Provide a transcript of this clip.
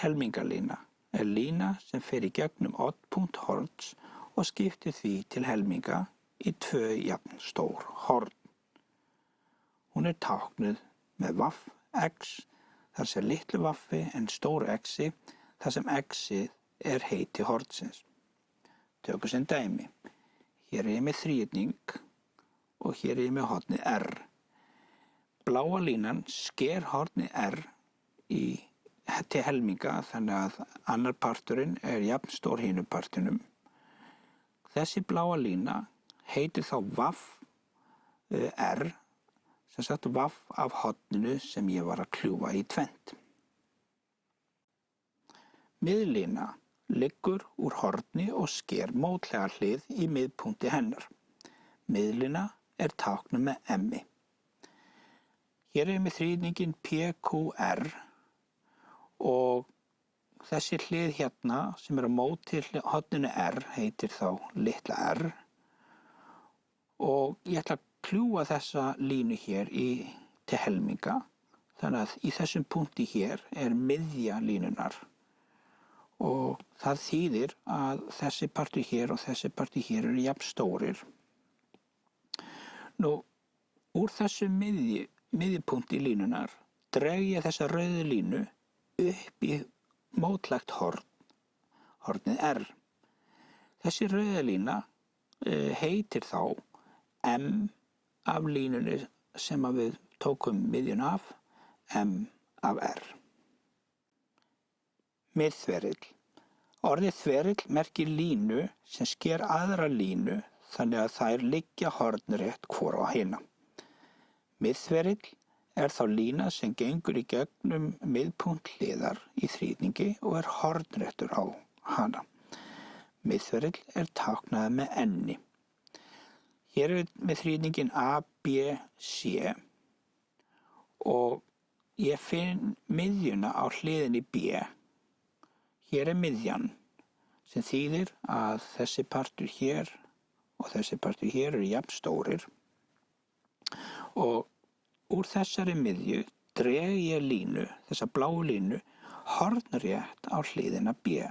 Helmingalína er lína sem fer í gegnum oddpunkt horns og skiptir því til helminga í 2 jafn stór horn. Hún er táknuð með vaff X þar sem litlu vaffi en stór X-i þar sem X-ið er heiti hornsins. Tökum sem dæmi. Hér er ég með þríhyrning og hér er ég með hornið R. Bláa línan sker hornið R til helminga þannig að annar parturinn er jafn stór hinum partinum. Þessi bláa lína heitir þá vaff R, sem sagt vaff af horninu sem ég var að kljúfa í tvennt. Miðlína liggur úr horni og sker mótlega hlið í miðpunkti hennar. Miðlína er táknuð með M-i. Hér er ég með þríhyrningin PQR og þessi hlið hérna sem er á móti horninu R heitir þá litla R og ég ætla að kljúfa þessa línu hér til helminga þannig að í þessum punkti hér er miðja línunar og það þýðir að þessi partur hér og þessi partur hér eru jafn stórir. Nú, úr þessum miðjupunkti línunar dreg ég þessa rauðu línu upp í mótlagt hornið R. Þessi rauða lína heitir þá M af línunni sem við tókum miðjun af, M af R. Miðþverill. Orðið þverill merkir línu sem sker aðra línu þannig að þær liggja hornrétt hvor á hina. Miðþverill er þá lína sem gengur í gegnum miðpunkt hliðar í þríhyrningi og er hornréttur á hana. Miðþverill er táknaður með N-i. Hér er við með þríhyrningin ABC og ég finn miðjuna á hliðinni B. Hér er miðjan sem þýðir að þessi partur hér og þessi partur hér eru jafn stórir og úr þessari miðju dreg ég línu, þessa bláu línu, hornrétt á hliðina B.